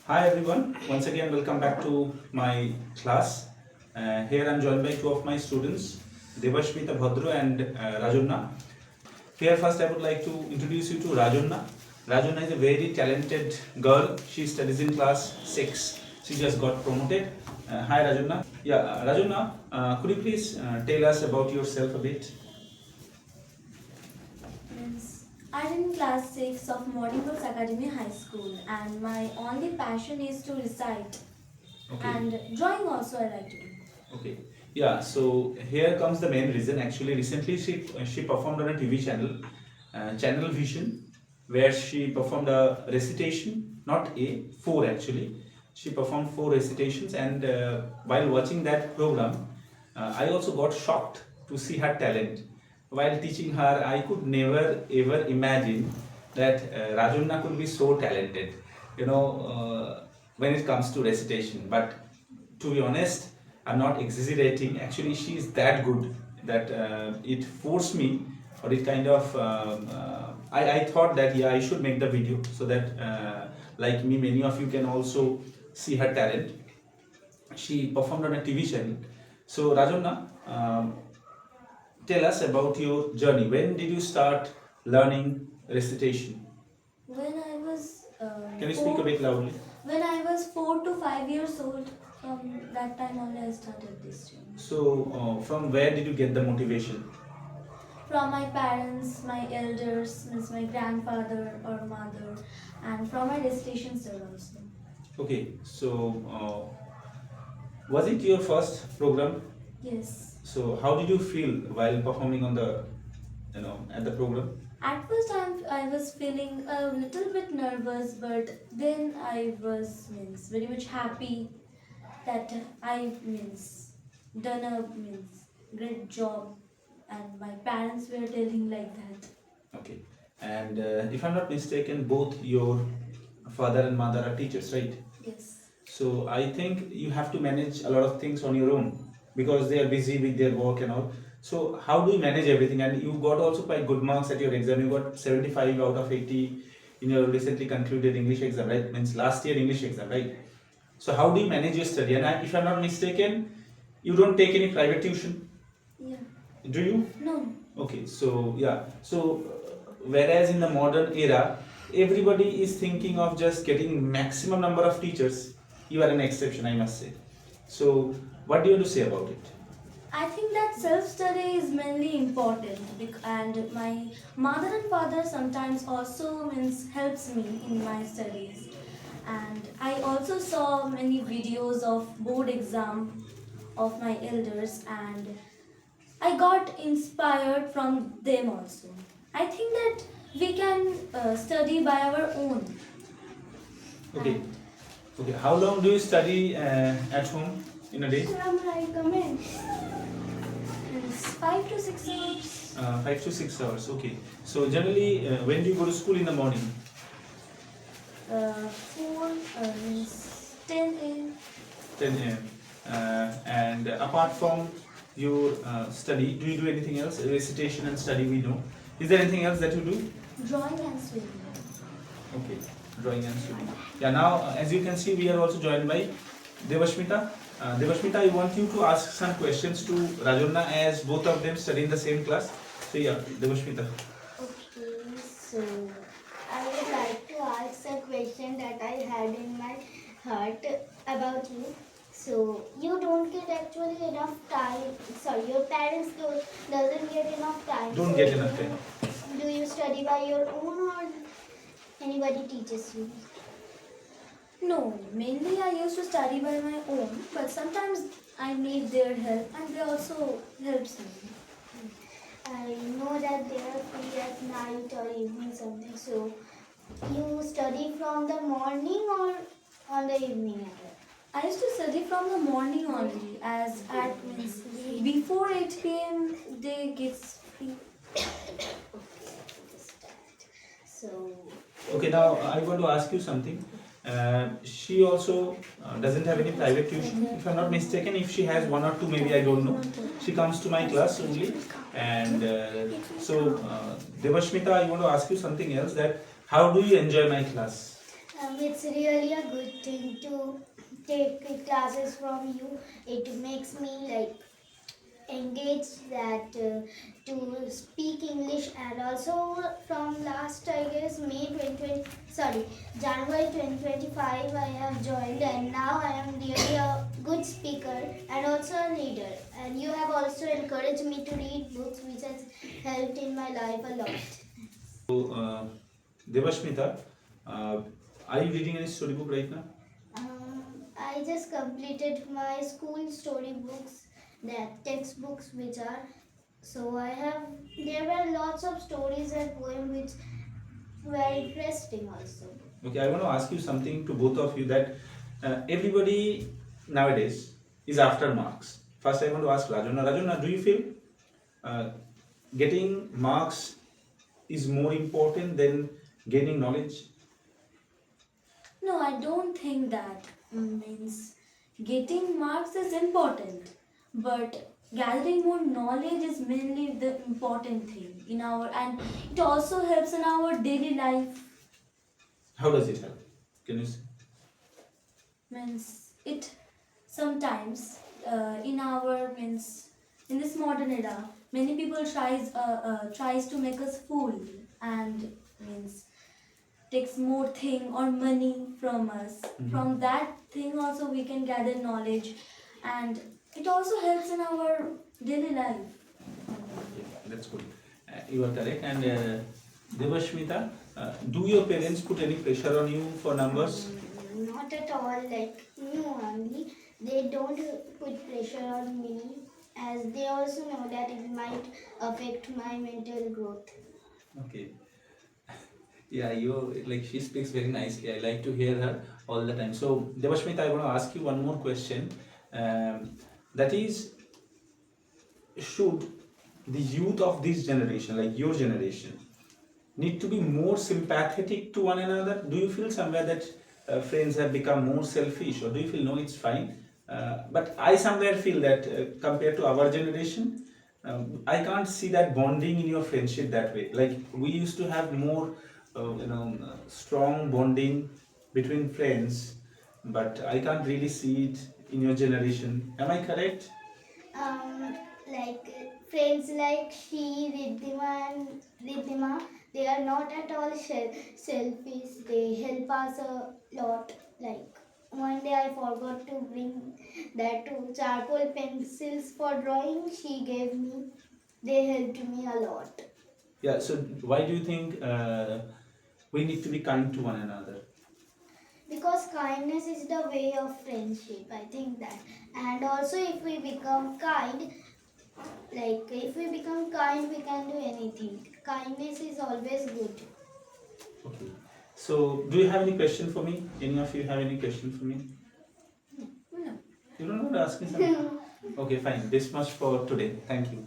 Hi everyone, once again welcome back to my class. Here I am joined by two of my students, Devashmita Bhadra and Rajannya. Here first I would like to introduce you to Rajannya. Rajannya is a very talented girl. She studies in class 6. She just got promoted. Hi Rajannya. Yeah, Rajannya, could you please tell us about yourself a bit? I'm in class 6 of Modern Girls Academy High School, and my only passion is to recite. Okay. And drawing also I like to do. Okay. Yeah, so here comes the main reason. Actually, recently she performed on a TV channel, Channel Vision, where she performed a recitation, not four actually. She performed four recitations, and while watching that program, I also got shocked to see her talent. While teaching her, I could never ever imagine that Rajannya could be so talented, when it comes to recitation. But to be honest, I'm not exaggerating. Actually, she is that good that it forced me, or it kind of. I thought that yeah, I should make the video so that, like me, many of you can also see her talent. She performed on a TV channel. So, Rajannya, tell us about your journey. When did you start learning recitation? When I was Can you speak a bit loudly? when I was 4 to 5 years old, from that time only I started this journey. So, from where did you get the motivation? From my parents, my elders, means my grandfather or mother, and from my recitation sir also. Okay, so was it your first program? Yes. So, how did you feel while performing on the, at the program? At first, I was feeling a little bit nervous, but then I was very much happy that I done a great job, and my parents were telling like that. Okay, and if I'm not mistaken, both your father and mother are teachers, right? Yes. So I think you have to manage a lot of things on your own because they are busy with their work and all. So how do you manage everything? And you got also quite good marks at your exam. You got 75 out of 80 in your recently concluded English exam, right? Means last year English exam, right? So how do you manage your study? And if I'm not mistaken, you don't take any private tuition, Yeah. do you? No. Okay, so yeah, so whereas in the modern era, everybody is thinking of just getting maximum number of teachers. You are an exception, I must say. So, what do you have to say about it? I think that self-study is mainly important, and my mother and father sometimes also helps me in my studies. And I also saw many videos of board exam of my elders, and I got inspired from them also. I think that we can study by our own. Okay, okay. How long do you study at home in a day? It's 5 to 6 hours. 5 to 6 hours. Okay. So generally, when do you go to school in the morning? 10 a.m. 10 a.m. And apart from your study, do you do anything else? Recitation and study, we know. Is there anything else that you do? Drawing and swimming. Okay, drawing and swimming. Yeah, now as you can see, we are also joined by Devashmita. Devashmita, I want you to ask some questions to Rajannya as both of them study in the same class. So yeah, Devashmita. Okay, so I would like to ask a question that I had in my heart about you. So you don't get actually enough time. Sorry, your parents doesn't get enough time. Don't So get enough time. Do you study by your own or anybody teaches you? No, mainly I used to study by my own, but sometimes I need their help and they also helps me. I know that they are free at night or evening something. So you study from the morning or on the evening as well? I used to study from the morning only, as at before 8 p.m. they gets free. So Okay, now I want to ask you something. She also doesn't have any private tuition. If I'm not mistaken, if she has one or two, maybe I don't know. She comes to my class only. And so, Devashmita, I want to ask you something else. That how do you enjoy my class? It's really a good thing to take classes from you. It makes me like engaged that to speak English, and also from last I guess May 2020, sorry, January 2025 I have joined, and now I am really a good speaker and also a reader, and you have also encouraged me to read books which has helped in my life a lot. So, Devashmita, uh, are you reading any storybook right now? I just completed my school storybooks, that textbooks which are. So I have. There were lots of stories and poems which were interesting also. Okay, I want to ask you something to both of you that everybody nowadays is after marks. First, I want to ask Rajannya. Rajannya, do you feel uh, getting marks is more important than gaining knowledge? No, I don't think that means getting marks is important, but gathering more knowledge is mainly the important thing in our, and it also helps in our daily life. How does it help? Can you say? Means it sometimes in our means in this modern era, many people tries to make us fool and means takes more thing or money from us. From that thing also we can gather knowledge, and it also helps in our daily life. Yeah, that's good. You are correct. And Devashmita, do your parents put any pressure on you for numbers? Not at all. Like no, only they don't put pressure on me, as they also know that it might affect my mental growth. Okay. Yeah, you like she speaks very nicely. I like to hear her all the time. So, Devashmita, I want to ask you one more question. That is, should the youth of this generation, like your generation, need to be more sympathetic to one another? Do you feel somewhere that friends have become more selfish, or do you feel no, it's fine? But I somewhere feel that compared to our generation, I can't see that bonding in your friendship that way. Like we used to have more, strong bonding between friends, but I can't really see it in your generation. Am I correct? Like friends like she, Riddhima, they are not at all selfish. They help us a lot. Like one day I forgot to bring that two charcoal pencils for drawing. She gave me. They helped me a lot. Yeah. So why do you think we need to be kind to one another? Because kindness is the way of friendship. I think that. And also, if we become kind, like if we become kind, we can do anything. Kindness is always good. Okay. So, do you have any question for me? Any of you have any question for me? No. You don't want to ask me something? Okay, fine. This much for today. Thank you.